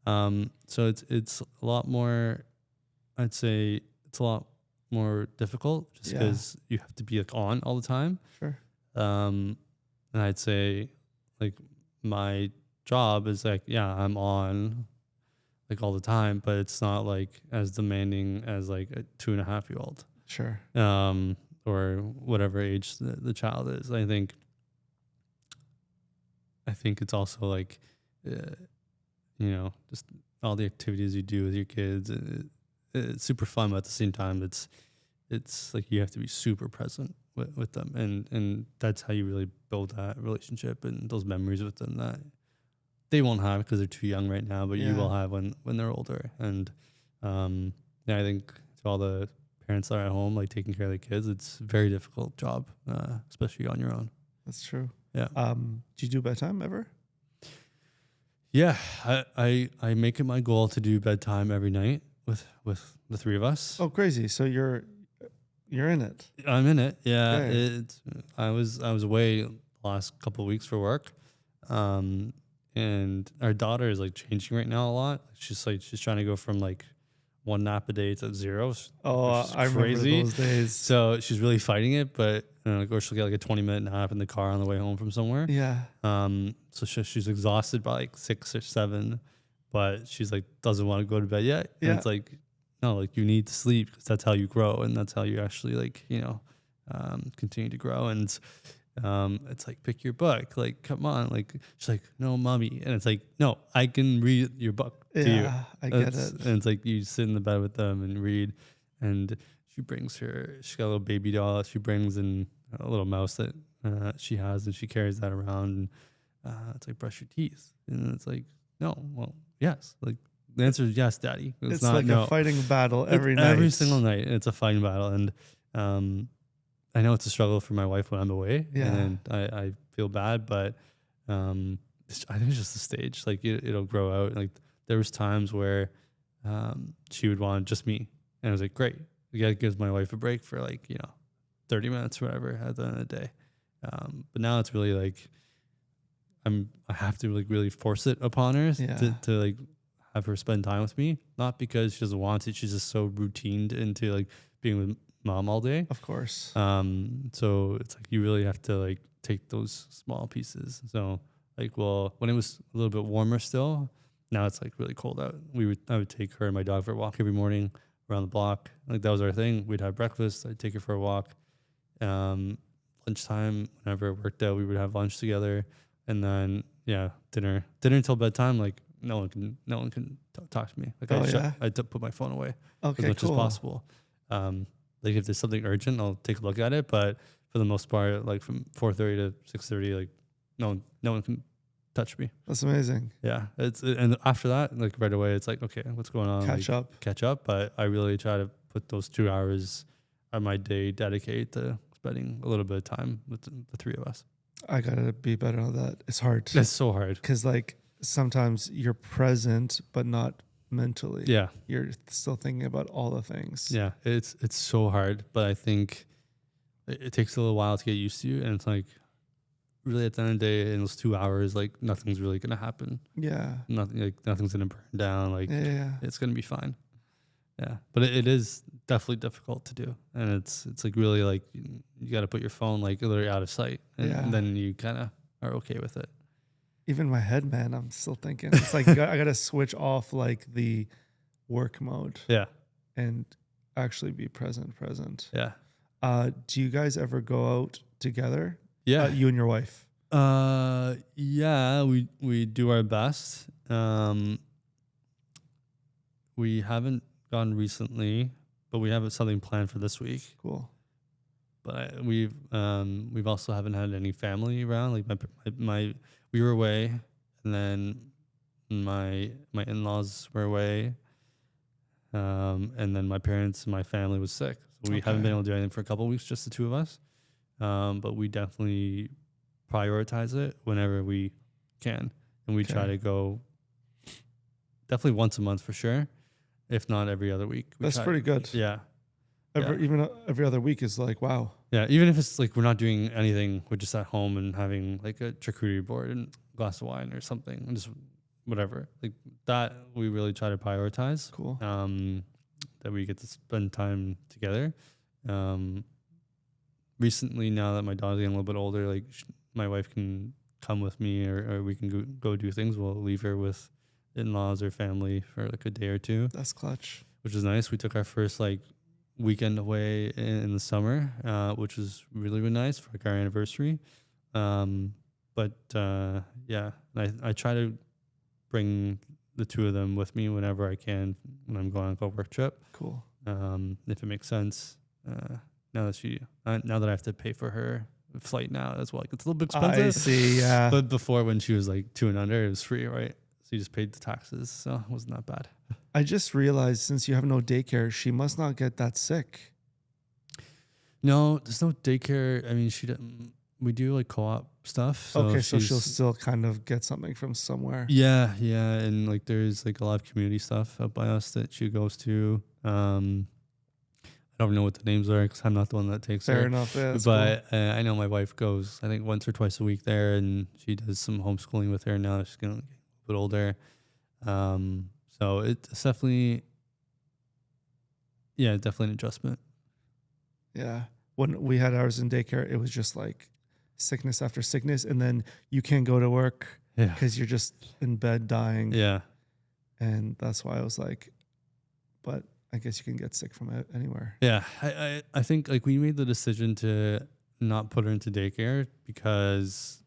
So it's a lot more, I'd say it's a lot more difficult just because you have to be like on all the time. Sure. And I'd say like my job is like, I'm on like all the time, but it's not like as demanding as like a 2.5-year-old. Sure. Or whatever age the child is. I think it's also like, just all the activities you do with your kids. It's super fun, but at the same time, it's like you have to be super present with them, and that's how you really build that relationship and those memories with them that they won't have because they're too young right now, but you will have when they're older. And I think to all the parents that are at home, like taking care of their kids, it's a very difficult job, especially on your own. That's true. Yeah. Do you do bedtime ever? Yeah, I make it my goal to do bedtime every night with the three of us. Oh, crazy! So you're in it. I'm in it. Yeah. Okay. I was away the last couple of weeks for work, and our daughter is like changing right now a lot. She's trying to go from like 1 nap a day to 0. Oh, I remember those days. So she's really fighting it, but or she'll get like a 20-minute nap in the car on the way home from somewhere. Yeah. So she's exhausted by like 6 or 7, but she's like doesn't want to go to bed yet. And it's like, no, like you need to sleep because that's how you grow and that's how you actually like continue to grow. And it's like, pick your book. Like, come on. Like, she's like, no, mommy. And it's like, no, I can read your book to you. I get it. And it's like, you sit in the bed with them and read. And she got a little baby doll. She brings in a little mouse that she has, and she carries that around. And it's like, brush your teeth. And it's like, no, well, yes. Like, the answer is yes, Daddy. It's not like a fighting battle every night. Every single night. It's a fighting battle. And I know it's a struggle for my wife when I'm away, and I feel bad, but I think it's just the stage. Like it'll grow out. Like there was times where she would want just me. And I was like, great. It gives my wife a break for like, 30 minutes or whatever at the end of the day. But now it's really like I have to like really force it upon her to like have her spend time with me. Not because she doesn't want it. She's just so routined into like being with mom all day. Of course. So it's like you really have to like take those small pieces. So like, well, when it was a little bit warmer still, now it's like really cold out. I would take her and my dog for a walk every morning around the block. Like that was our thing. We'd have breakfast. I'd take her for a walk. Lunchtime, whenever it worked out, we would have lunch together, and then dinner until bedtime. Like no one can talk to me. Like I put my phone away as much as possible. Like if there's something urgent, I'll take a look at it. But for the most part, like from 4:30 to 6:30, like no one can touch me. That's amazing. Yeah, and after that, like right away, it's like, okay, what's going on? Catch up. But I really try to put those 2 hours of my day dedicated to spending a little bit of time with the three of us. I gotta be better on that. It's hard. It's so hard because like sometimes you're present but not mentally. Yeah, you're still thinking about all the things. Yeah, it's so hard, but I think it takes a little while to get used to, and it's like really at the end of the day, in those 2 hours, like nothing's really gonna happen. Yeah, nothing's gonna burn down. Like it's gonna be fine. Yeah, but it is definitely difficult to do, and it's like really like you got to put your phone like literally out of sight, and then you kind of are okay with it. Even my head, man, I'm still thinking. It's like I got to switch off like the work mode. Yeah, and actually be present. Yeah. Do you guys ever go out together? Yeah, you and your wife. Yeah, we do our best. We haven't gone recently, but we have something planned for this week. Cool. But we've also haven't had any family around. Like my we were away, and then my in-laws were away, and then my parents and my family was sick, so we haven't been able to do anything for a couple of weeks, just the two of us. But we definitely prioritize it whenever we can, and we try to go definitely once a month for sure. If not every other week. That's pretty good. Yeah. Even every other week is like, wow. Yeah. Even if it's like we're not doing anything, we're just at home and having like a charcuterie board and a glass of wine or something, and just whatever. Like that, we really try to prioritize. Cool. That we get to spend time together. Recently, now that my dog's getting a little bit older, like my wife can come with me, or we can go do things. We'll leave her with in-laws or family for like a day or two. That's clutch. Which is nice. We took our first like weekend away in the summer, which was really, really nice for like our anniversary. But I try to bring the two of them with me whenever I can when I'm going on a work trip. Cool. If it makes sense. Now that I have to pay for her flight now as well, like it's a little bit expensive. I see. Yeah. But before, when she was like 2 and under, it was free, right? So you just paid the taxes, so it wasn't that bad. I just realized, since you have no daycare, she must not get that sick. No, there's no daycare. I mean, we do like co-op stuff. So so she'll still kind of get something from somewhere. Yeah, and like there's like a lot of community stuff up by us that she goes to. I don't know what the names are because I'm not the one that takes her. Fair enough. Yeah, but cool. I know my wife goes, I think, once or twice a week there, and she does some homeschooling with her now. She's getting a bit older. So it's definitely an adjustment. Yeah. When we had ours in daycare, it was just like sickness after sickness, and then you can't go to work because you're just in bed dying. Yeah. And that's why I was like, but I guess you can get sick from it anywhere. Yeah. I think like we made the decision to not put her into daycare because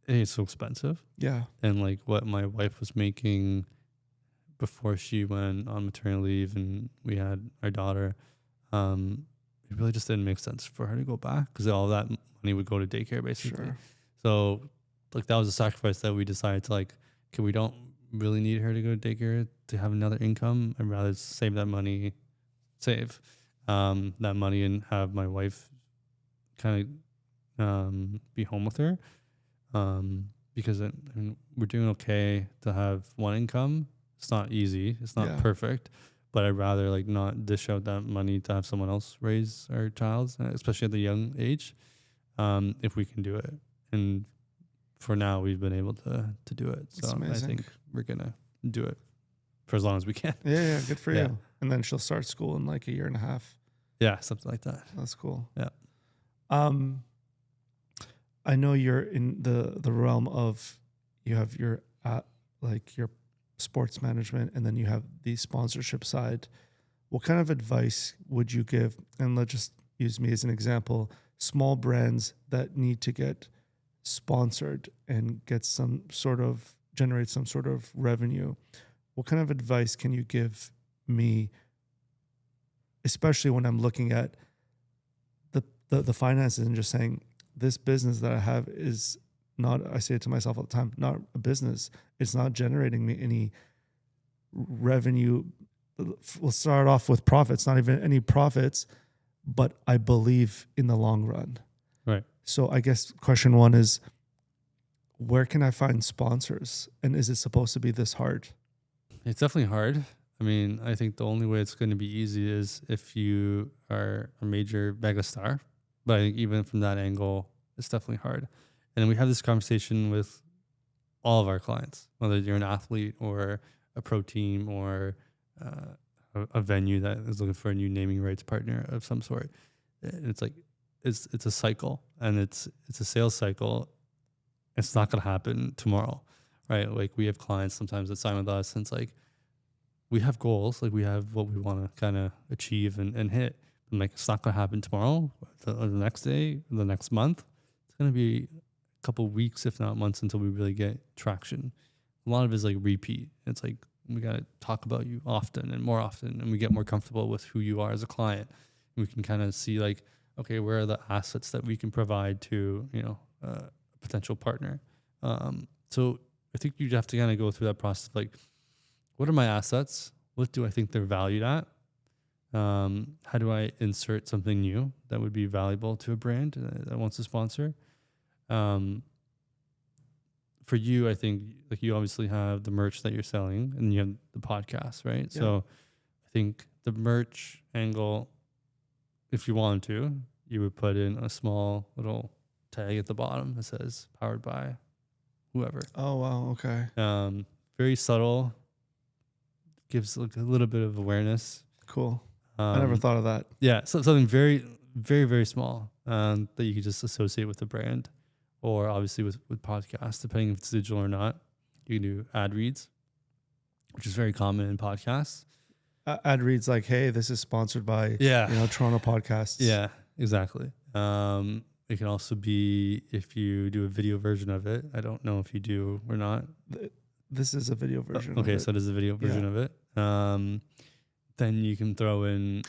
it's so expensive. Yeah. And like what my wife was making before she went on maternity leave and we had our daughter, it really just didn't make sense for her to go back because all that money would go to daycare basically. Sure. So like that was a sacrifice that we decided to like, okay, we don't really need her to go to daycare to have another income. I'd rather save that money, and have my wife kind of be home with her. Because we're doing okay to have one income. It's not easy. It's not perfect, but I'd rather like not dish out that money to have someone else raise our child, especially at the young age, if we can do it. And for now, we've been able to do it. So I think we're going to do it for as long as we can. Yeah, good for you. And then she'll start school in like a year and a half. Yeah, something like that. That's cool. Yeah. I know you're in the realm of, you have your like your sports management, and then you have the sponsorship side. What kind of advice would you give? And let's just use me as an example. Small brands that need to get sponsored and get generate some sort of revenue. What kind of advice can you give me, especially when I'm looking at the finances and just saying, this business that I have is not, I say it to myself all the time, not a business. It's not generating me any revenue. We'll start off with profits, not even any profits, but I believe in the long run. Right. So I guess question one is, where can I find sponsors? And is it supposed to be this hard? It's definitely hard. I mean, I think the only way it's going to be easy is if you are a major mega star. But I think even from that angle, it's definitely hard. And we have this conversation with all of our clients, whether you're an athlete or a pro team or a venue that is looking for a new naming rights partner of some sort. It's like, it's a cycle, and it's a sales cycle. It's not going to happen tomorrow, right? Like we have clients sometimes that sign with us, and it's like, we have goals, like we have what we want to kind of achieve and hit. And like, it's not going to happen tomorrow or the next day, or the next month. It's going to be a couple of weeks, if not months, until we really get traction. A lot of it is like repeat. It's like, we got to talk about you often and more often, and we get more comfortable with who you are as a client. And we can kind of see like, okay, where are the assets that we can provide to, a potential partner. So I think you have to kind of go through that process of like, what are my assets? What do I think they're valued at? How do I insert something new that would be valuable to a brand that wants to sponsor? For you, I think like you obviously have the merch that you're selling, and you have the podcast, right? Yeah. So I think the merch angle, if you wanted to, you would put in a small little tag at the bottom that says powered by whoever. Oh, wow. Okay. Very subtle, gives like a little bit of awareness. Cool. I never thought of that. Yeah. So something very, very, very small that you could just associate with the brand, or obviously with podcasts, depending if it's digital or not. You can do ad reads, which is very common in podcasts. Ad reads like, hey, this is sponsored by Toronto Podcasts. Yeah, exactly. It can also be if you do a video version of it. I don't know if you do or not. This is a video version. Okay, so it is a video version of it. Then you can throw in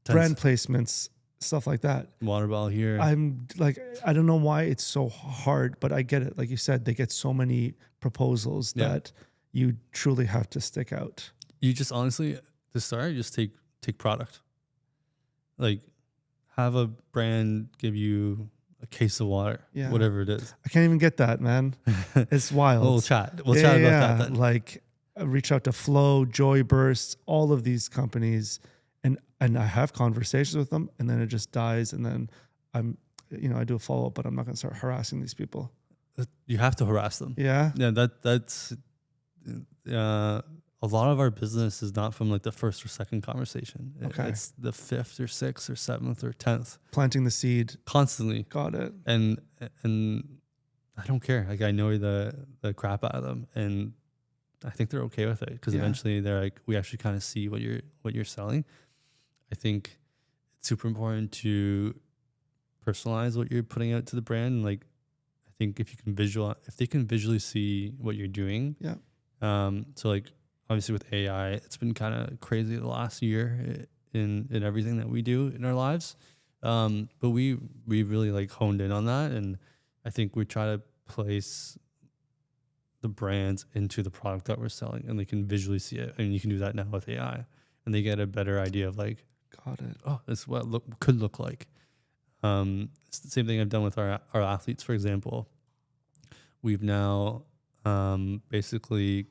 brand placements, stuff like that. Water bottle here. I'm like, I don't know why it's so hard, but I get it. Like you said, they get so many proposals that you truly have to stick out. You just honestly, to start, just take product. Like, have a brand give you a case of water, whatever it is. I can't even get that, man. It's wild. We'll chat about that then. Like, reach out to Flow, Joy Burst, all of these companies, and I have conversations with them, and then it just dies, and then I do a follow up, but I'm not going to start harassing these people. You have to harass them. Yeah. That's a lot of our business is not from like the first or second conversation. Okay. It's the fifth or sixth or seventh or 10th. Planting the seed. Constantly. Got it. And I don't care. Like, I know the crap out of them, and I think they're okay with it, because eventually they're like, we actually kind of see what you're selling. I think it's super important to personalize what you're putting out to the brand. And like, I think if they can visually see what you're doing. Yeah. So like, obviously with AI, it's been kind of crazy the last year in everything that we do in our lives. But we really like honed in on that. And I think we try to place the brands into the product that we're selling, and they can visually see it. And you can do that now with AI, and they get a better idea of like, got it. Oh, this is what could look like. It's the same thing I've done with our athletes, for example. we've now basically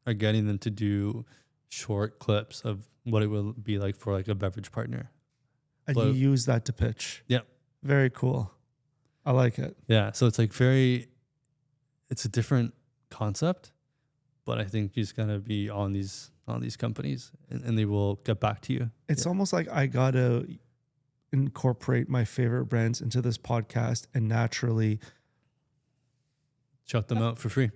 are getting them to do short clips of what it will be like for like a beverage partner. And you use that to pitch. Yep. Very cool. I like it. Yeah. So it's like it's a different concept, but I think you just gotta be on these companies and they will get back to you. It's almost like I gotta incorporate my favorite brands into this podcast and naturally shout them out for free.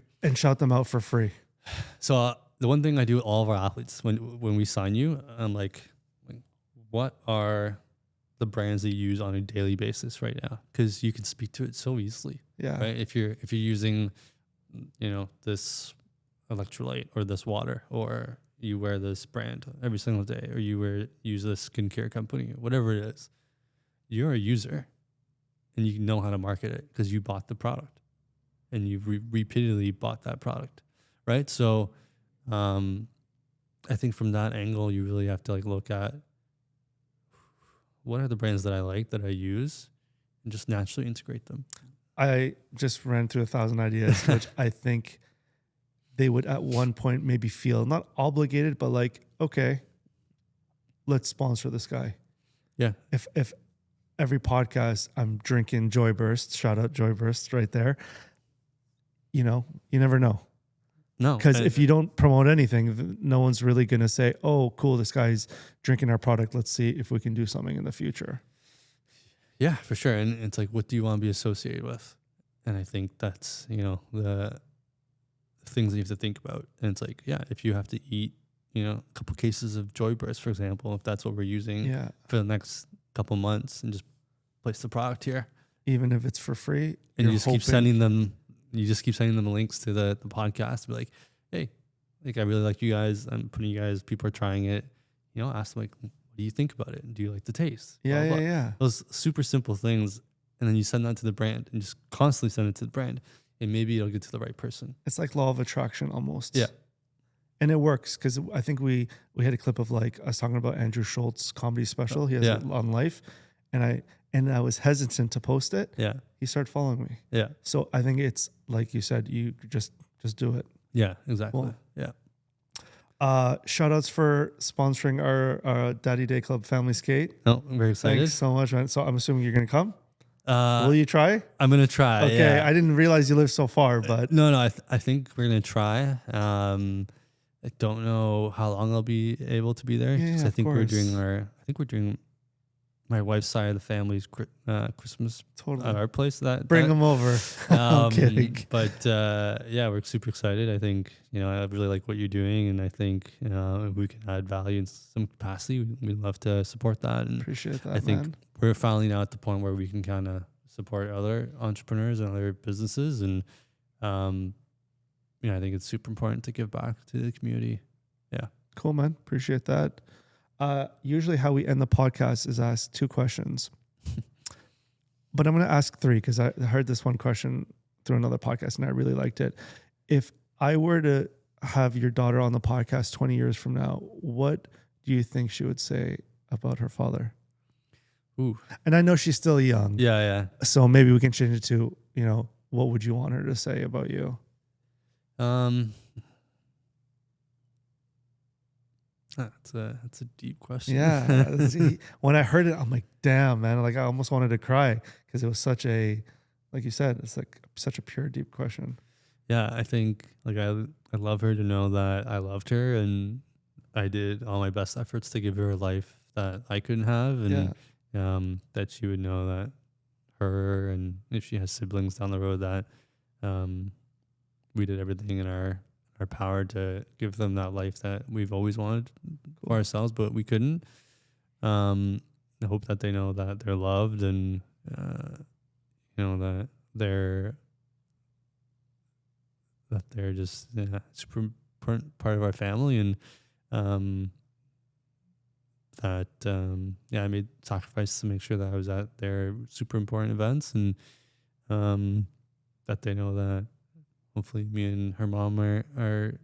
So the one thing I do with all of our athletes when we sign you, I'm like, what are the brands that you use on a daily basis right now? Because you can speak to it so easily. Yeah. Right. If you're using, this electrolyte or this water, or you wear this brand every single day, or you use this skincare company, whatever it is, you're a user, and you know how to market it because you bought the product, and you've repeatedly bought that product, right? So, I think from that angle, you really have to like look at what are the brands that I like, that I use, and just naturally integrate them. I just ran through 1,000 ideas, which I think they would at one point maybe feel not obligated, but like, okay, let's sponsor this guy. Yeah. If every podcast I'm drinking Joy Burst, shout out Joy Burst right there, you never know. No. Because if you don't promote anything, no one's really going to say, oh, cool, this guy's drinking our product. Let's see if we can do something in the future. Yeah, for sure. And it's like, what do you want to be associated with? And I think that's, the things that you have to think about. And it's like, yeah, if you have to eat, a couple cases of Joy Burst, for example, if that's what we're using for the next couple months, and just place the product here. Even if it's for free. And you just keep sending them links to the podcast. Be like, hey, I really like you guys. I'm putting you guys, people are trying it. Ask them like, what do you think about it? Do you like the taste? Yeah, blah, blah, yeah, blah. yeah. Those super simple things. And then you send that to the brand and just constantly send it to the brand. And maybe it'll get to the right person. It's like law of attraction almost. Yeah. And it works because I think we had a clip of like us talking about Andrew Schultz's comedy special. He has it on Life. And I was hesitant to post it. Yeah. He started following me. Yeah. So I think it's like you said, you just do it. Yeah, exactly. Cool. Yeah. Shout outs for sponsoring our Daddy Day Club Family Skate. No, I'm very excited. Thanks so much, man. So I'm assuming you're going to come? Will you try? I'm going to try. Okay. Yeah. I didn't realize you live so far, but. No, I think we're going to try. I don't know how long I'll be able to be there. Yeah, I think we're doing my wife's side of the family's Christmas at our place. Bring them over. I'm kidding. But we're super excited. I think, I really like what you're doing, and I think, if we can add value in some capacity, we'd love to support that. And appreciate that, I think we're finally now at the point where we can kind of support other entrepreneurs and other businesses. And, I think it's super important to give back to the community. Yeah. Cool, man. Appreciate that. Usually how we end the podcast is ask 2 questions, but I'm going to ask 3 because I heard this one question through another podcast and I really liked it. If I were to have your daughter on the podcast 20 years from now, what do you think she would say about her father? Ooh. And I know she's still young. Yeah. So maybe we can change it to, what would you want her to say about you? That's a deep question. Yeah. When I heard it, I'm like, damn, man. Like I almost wanted to cry because it was such a, like you said, it's like such a pure, deep question. Yeah. I think like I love her to know that I loved her and I did all my best efforts to give her a life that I couldn't have. And, that she would know that her, and if she has siblings down the road, that, we did everything in our power to give them that life that we've always wanted for ourselves, but we couldn't. I hope that they know that they're loved and, that they're just super important part of our family. And, I made sacrifices to make sure that I was at their super important events, and, that they know that hopefully me and her mom are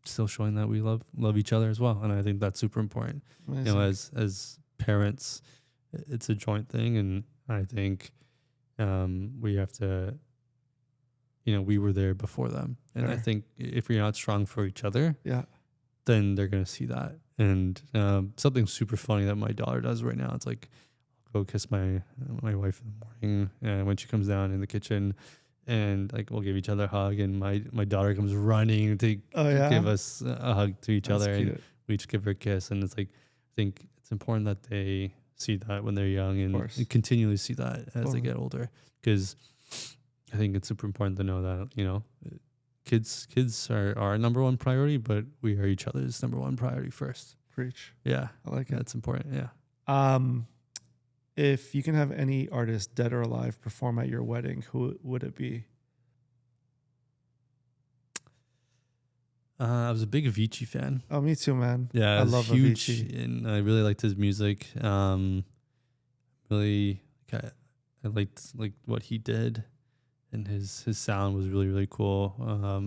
still showing that we love each other as well. And I think that's super important. Amazing. As parents, it's a joint thing. And I think, we have to, we were there before them. And I think if you're not strong for each other, then they're going to see that. And something super funny that my daughter does right now, it's like, I'll go kiss my wife in the morning, and when she comes down in the kitchen, and like we'll give each other a hug, and my daughter comes running to give us a hug to each other, cute. And we each give her a kiss. And it's like, I think it's important that they see that when they're young, and continually see that as they get older, because I think it's super important to know that, kids are our number one priority, but we are each other's number one priority first. Preach. Yeah. I like it. That's important. Yeah. If you can have any artist, dead or alive, perform at your wedding, who would it be? I was a big Avicii fan. Oh, me too, man. Yeah, I love huge, Avicii. and I really liked his music. Really, I liked what he did, and his sound was really, really cool.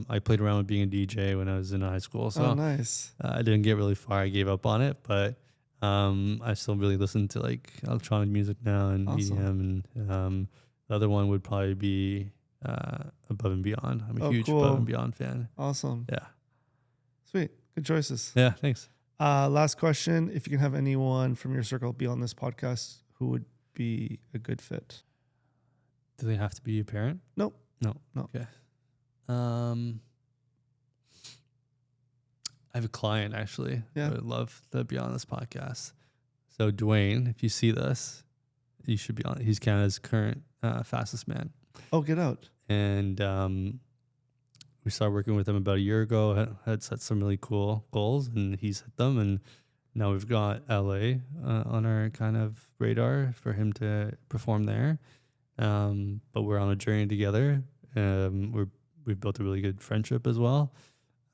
I played around with being a DJ when I was in high school, so nice. I didn't get really far. I gave up on it, but I still really listen to like electronic music now and EDM, and the other one would probably be Above and Beyond. I'm a huge Above and Beyond fan. Awesome. Yeah. Sweet. Good choices. Yeah, thanks. Last question. If you can have anyone from your circle be on this podcast, who would be a good fit? Do they have to be a parent? Nope. No. Okay. I have a client actually. Yeah. I would love to be on this podcast. So Dwayne, if you see this, you should be on. He's Canada's current fastest man. Oh, get out. And we started working with him about a year ago. Had set some really cool goals, and he's hit them. And now we've got LA on our kind of radar for him to perform there. But we're on a journey together. We've built a really good friendship as well.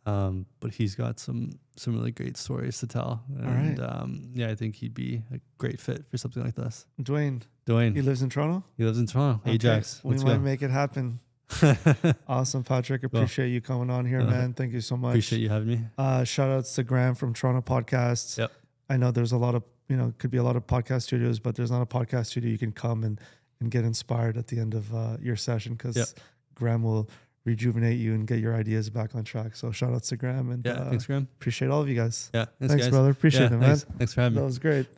But he's got some really great stories to tell. And I think he'd be a great fit for something like this. Dwayne. He lives in Toronto? He lives in Toronto. Okay. Ajax. We might make it happen. Awesome, Patrik. Appreciate you coming on here, man. Thank you so much. Appreciate you having me. Shout outs to Graham from Toronto Podcasts. Yep. I know there's a lot of, could be a lot of podcast studios, but there's not a podcast studio you can come and get inspired at the end of your session, because Graham will rejuvenate you and get your ideas back on track. So shout outs to Graham. And thanks, Graham. Appreciate all of you guys. Yeah. Thanks guys. brother. Appreciate it, man. Thanks for having me. That was great.